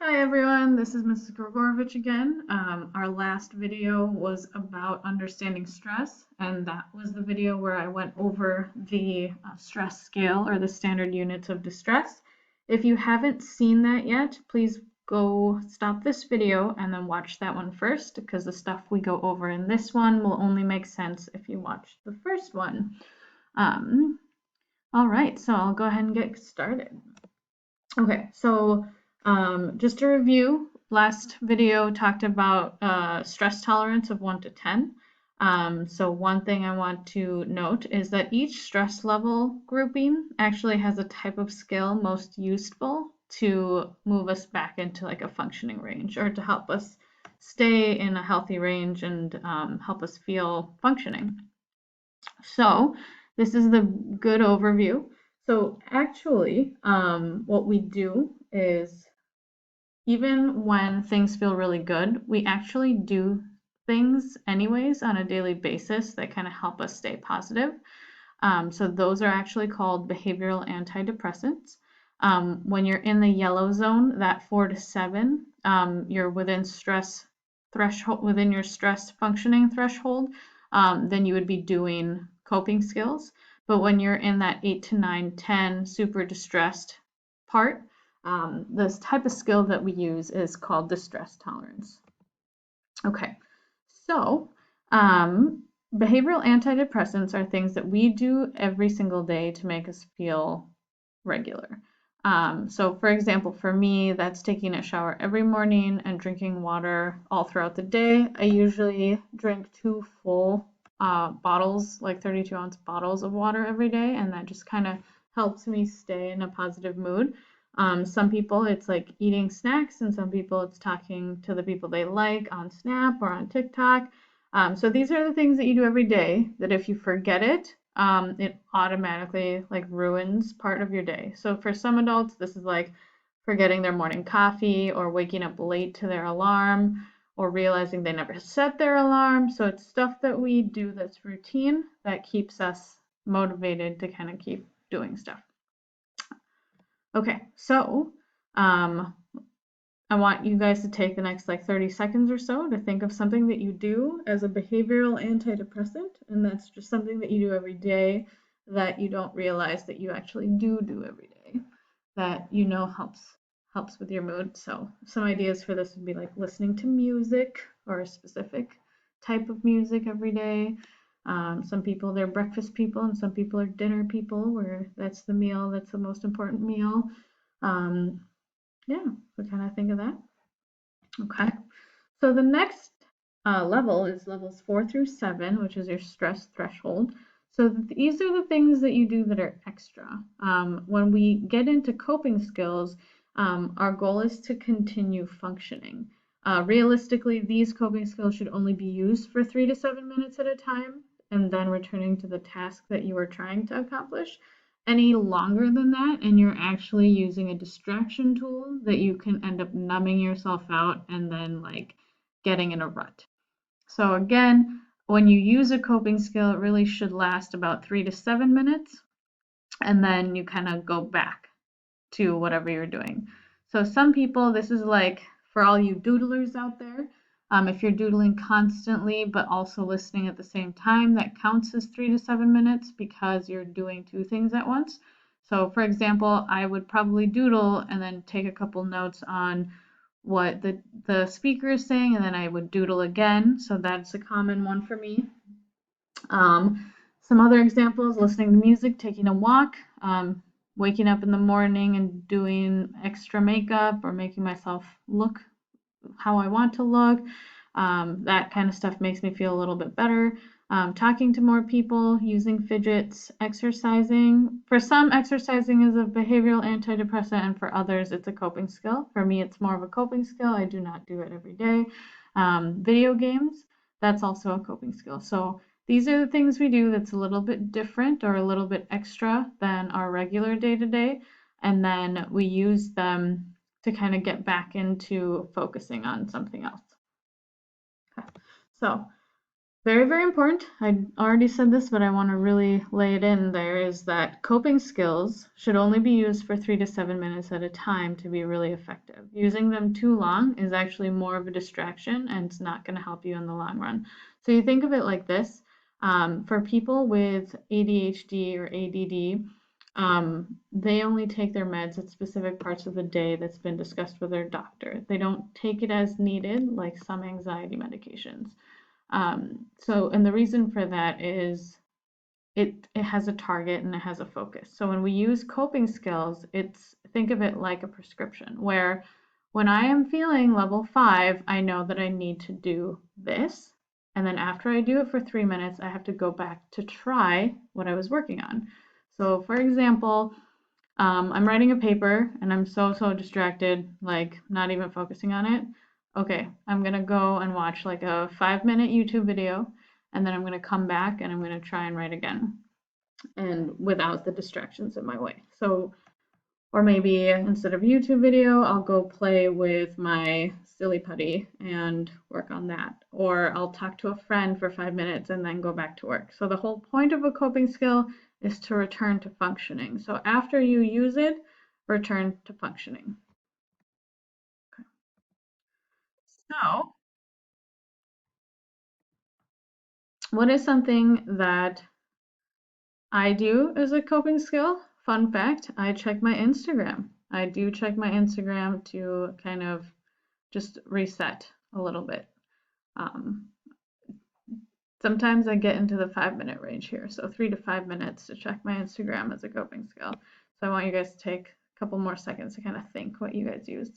Hi everyone, this is Mrs. Grigorovich again. Our last video was about understanding stress, and that was the video where I went over the stress scale or the standard units of distress. If you haven't seen that yet, please go stop this video and then watch that one first, because the stuff we go over in this one will only make sense if you watch the first one. All right, so I'll go ahead and get started. Okay, so just to review, last video talked about stress tolerance of 1 to 10. So one thing I want to note is that each stress level grouping actually has a type of scale most useful to move us back into like a functioning range, or to help us stay in a healthy range and help us feel functioning. So this is the good overview. So actually, what we do is, even when things feel really good, we actually do things anyways on a daily basis that kind of help us stay positive. So those are actually called behavioral antidepressants. When you're in the yellow zone, that 4 to 7, you're within stress threshold, within your stress functioning threshold, then you would be doing coping skills. But when you're in that 8 to 9, 10 super distressed part, this type of skill that we use is called distress tolerance. Okay, so behavioral antidepressants are things that we do every single day to make us feel regular. So for example, for me, that's taking a shower every morning and drinking water all throughout the day. I usually drink 2 full bottles, like 32-ounce bottles of water every day, and that just kind of helps me stay in a positive mood. Some people it's like eating snacks, and some people it's talking to the people they like on Snap or on TikTok. So these are the things that you do every day that if you forget it, it automatically like ruins part of your day. So for some adults, this is like forgetting their morning coffee, or waking up late to their alarm, or realizing they never set their alarm. So it's stuff that we do that's routine that keeps us motivated to kind of keep doing stuff. Okay, so I want you guys to take the next like 30 seconds or so to think of something that you do as a behavioral antidepressant, and that's just something that you do every day that you don't realize that you actually do every day, that you know helps with your mood. So some ideas for this would be like listening to music, or a specific type of music every day. Some people, they're breakfast people, and some people are dinner people, where that's the meal, that's the most important meal. Yeah, so kind of think of that. Okay, so the next level is levels 4 through 7, which is your stress threshold. So these are the things that you do that are extra. When we get into coping skills, our goal is to continue functioning. Realistically, these coping skills should only be used for 3 to 7 minutes at a time, and then returning to the task that you are trying to accomplish. Any longer than that, and you're actually using a distraction tool, that you can end up numbing yourself out and then like getting in a rut. So again, when you use a coping skill, it really should last about 3 to 7 minutes, and then you kind of go back to whatever you're doing. So some people, this is like for all you doodlers out there, if you're doodling constantly but also listening at the same time, that counts as 3 to 7 minutes, because you're doing 2 things at once. So for example, I would probably doodle and then take a couple notes on what the speaker is saying, and then I would doodle again. So that's a common one for me. Some other examples: listening to music, taking a walk, waking up in the morning and doing extra makeup, or making myself look how I want to look. That kind of stuff makes me feel a little bit better. Talking to more people, using fidgets, exercising. For some, exercising is a behavioral antidepressant, and for others, it's a coping skill. For me, it's more of a coping skill. I do not do it every day. Video games, that's also a coping skill. So these are the things we do that's a little bit different, or a little bit extra than our regular day-to-day, and then we use them to kind of get back into focusing on something else. Okay. So Very, very important. I already said this, but I want to really lay it in there is that coping skills should only be used for 3 to 7 minutes at a time to be really effective. Using them too long is actually more of a distraction and it's not going to help you in the long run. So you think of it like this. For people with ADHD or ADD, they only take their meds at specific parts of the day that's been discussed with their doctor. They don't take it as needed, like some anxiety medications. And the reason for that is it has a target and it has a focus. So when we use coping skills, think of it like a prescription where when I am feeling level 5, I know that I need to do this. And then after I do it for 3 minutes, I have to go back to try what I was working on. So for example, I'm writing a paper and I'm so distracted, like not even focusing on it. Okay, I'm gonna go and watch like a 5 minute YouTube video, and then I'm gonna come back and I'm gonna try and write again, and without the distractions in my way. So, or maybe instead of YouTube video, I'll go play with my silly putty and work on that. Or I'll talk to a friend for 5 minutes and then go back to work. So the whole point of a coping skill is to return to functioning. So after you use it, return to functioning. Okay. So, what is something that I do as a coping skill? Fun fact, I check my Instagram. I do check my Instagram to kind of just reset a little bit. Um, Sometimes I get into the 5 minute range here, so 3 to 5 minutes to check my Instagram as a coping skill. So I want you guys to take a couple more seconds to kind of think what you guys use.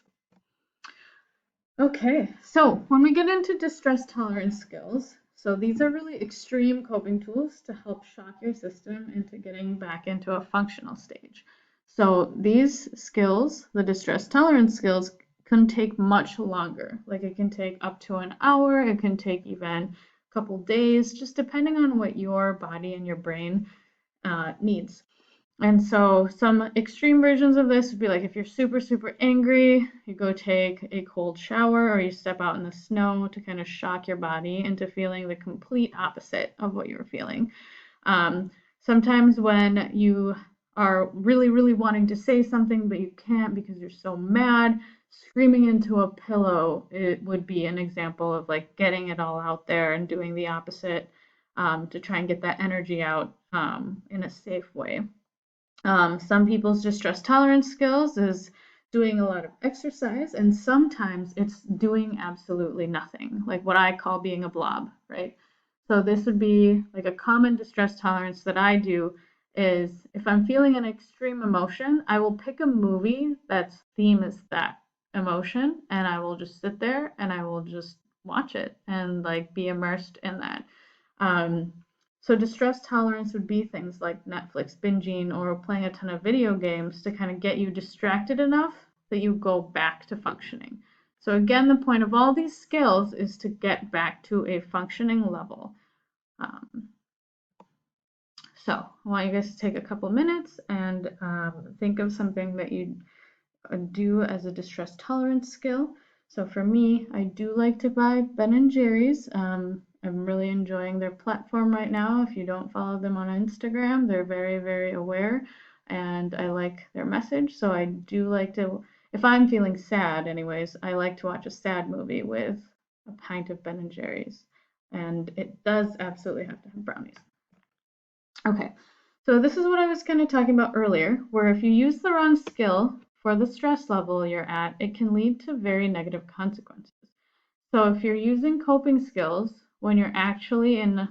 Okay, so when we get into distress tolerance skills, so these are really extreme coping tools to help shock your system into getting back into a functional stage. So these skills, the distress tolerance skills, can take much longer. Like it can take up to an hour, it can take even a couple days, just depending on what your body and your brain needs. And so some extreme versions of this would be like if you're super angry, you go take a cold shower or you step out in the snow to kind of shock your body into feeling the complete opposite of what you were feeling. Sometimes when you are really wanting to say something but you can't because you're so mad, screaming into a pillow, it would be an example of like getting it all out there and doing the opposite to try and get that energy out in a safe way. Some people's distress tolerance skills is doing a lot of exercise, and sometimes it's doing absolutely nothing, like what I call being a blob, right? So this would be like a common distress tolerance that I do is if I'm feeling an extreme emotion, I will pick a movie that's theme is that emotion, and I will just sit there and I will just watch it and like be immersed in that. Um, so distress tolerance would be things like Netflix binging or playing a ton of video games to kind of get you distracted enough that you go back to functioning. So again, the point of all these skills is to get back to a functioning level. Um, so I want you guys to take a couple minutes and think of something that you do as a distress tolerance skill. So for me, I do like to buy Ben and Jerry's. I'm really enjoying their platform right now. If you don't follow them on Instagram, they're very aware and I like their message. So I do like to, if I'm feeling sad anyways, I like to watch a sad movie with a pint of Ben and Jerry's. And it does absolutely have to have brownies. Okay, so this is what I was kind of talking about earlier, where if you use the wrong skill for the stress level you're at, it can lead to very negative consequences. So if you're using coping skills when you're actually in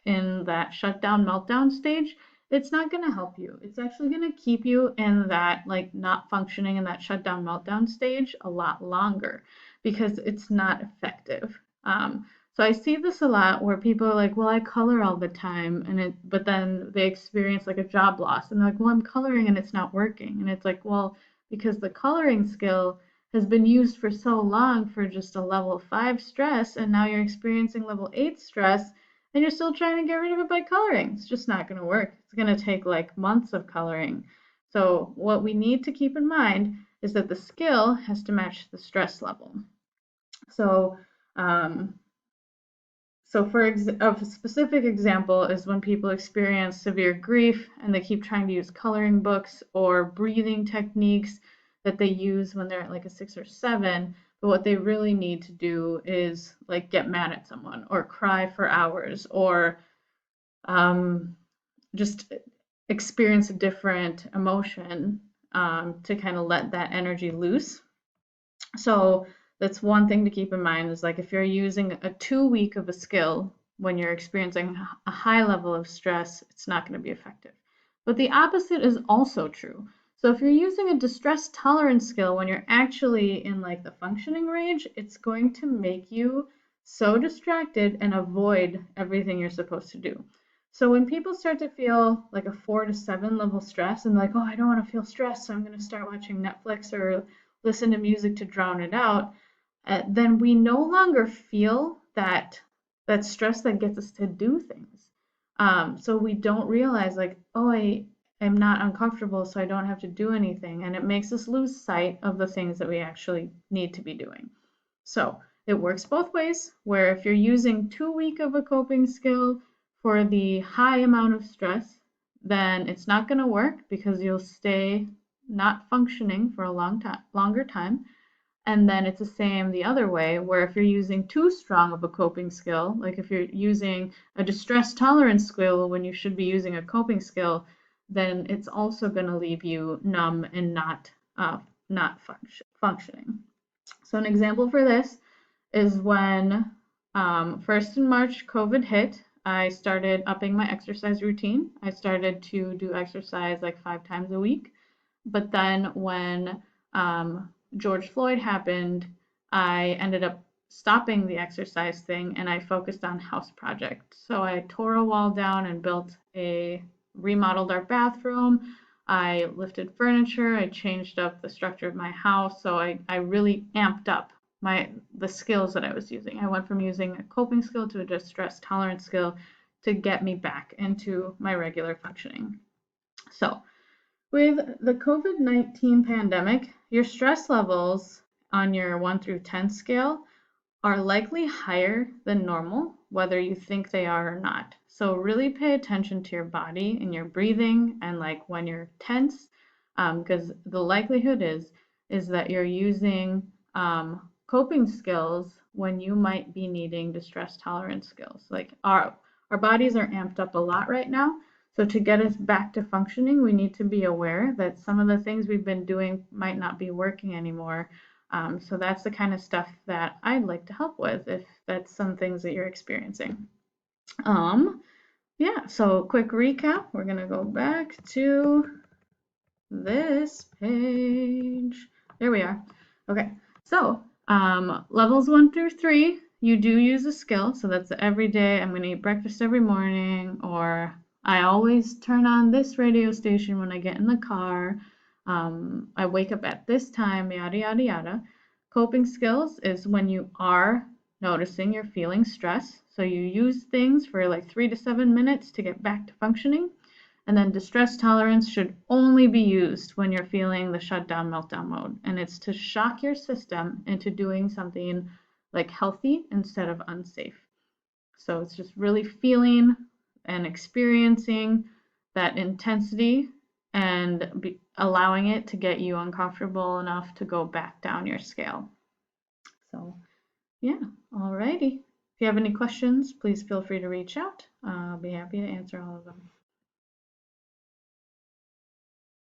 that shutdown meltdown stage, it's not going to help you. It's actually going to keep you in that like not functioning in that shutdown meltdown stage a lot longer because it's not effective. So I see this a lot where people are like, well, I color all the time but then they experience like a job loss and they're like, well, I'm coloring and it's not working. And it's like, well, because the coloring skill has been used for so long for just a level 5 stress and now you're experiencing level 8 stress and you're still trying to get rid of it by coloring. It's just not going to work. It's going to take like months of coloring. So what we need to keep in mind is that the skill has to match the stress level. So So a specific example is when people experience severe grief and they keep trying to use coloring books or breathing techniques that they use when they're at like a 6 or 7. But what they really need to do is like get mad at someone or cry for hours or um, just experience a different emotion to kind of let that energy loose. So that's one thing to keep in mind is like if you're using a 2 week of a skill when you're experiencing a high level of stress, it's not going to be effective. But the opposite is also true. So if you're using a distress tolerance skill when you're actually in like the functioning range, it's going to make you so distracted and avoid everything you're supposed to do. So when people start to feel like a 4 to 7 level stress and like, oh, I don't want to feel stressed, so I'm going to start watching Netflix or listen to music to drown it out, then we no longer feel that stress that gets us to do things. So we don't realize like, oh, I am not uncomfortable, so I don't have to do anything, and it makes us lose sight of the things that we actually need to be doing. So it works both ways, where if you're using too weak of a coping skill for the high amount of stress, then it's not going to work because you'll stay not functioning for a longer time. And then it's the same the other way, where if you're using too strong of a coping skill, like if you're using a distress tolerance skill when you should be using a coping skill, then it's also going to leave you numb and not functioning. So an example for this is when first in March COVID hit, I started upping my exercise routine. I started to do exercise like 5 times a week. But then when George Floyd happened, I ended up stopping the exercise thing and I focused on house projects. So I tore a wall down and remodeled our bathroom. I lifted furniture, I changed up the structure of my house. So I really amped up the skills that I was using. I went from using a coping skill to a distress tolerance skill to get me back into my regular functioning. So with the COVID-19 pandemic, your stress levels on your 1 through 10 scale are likely higher than normal, whether you think they are or not. So really pay attention to your body and your breathing and like when you're tense, because the likelihood is that you're using coping skills when you might be needing distress tolerance skills. Like our bodies are amped up a lot right now. So to get us back to functioning, we need to be aware that some of the things we've been doing might not be working anymore. So that's the kind of stuff that I'd like to help with if that's some things that you're experiencing. Yeah, so quick recap. We're going to go back to this page. There we are. Okay, so levels 1 through 3, you do use a skill. So that's every day. I'm going to eat breakfast every morning, or I always turn on this radio station when I get in the car. I wake up at this time, yada, yada, yada. Coping skills is when you are noticing you're feeling stress. So you use things for like 3 to 7 minutes to get back to functioning. And then distress tolerance should only be used when you're feeling the shutdown meltdown mode. And it's to shock your system into doing something like healthy instead of unsafe. So it's just really feeling and experiencing that intensity and allowing it to get you uncomfortable enough to go back down your scale. So yeah, alrighty. If you have any questions, please feel free to reach out. I'll be happy to answer all of them.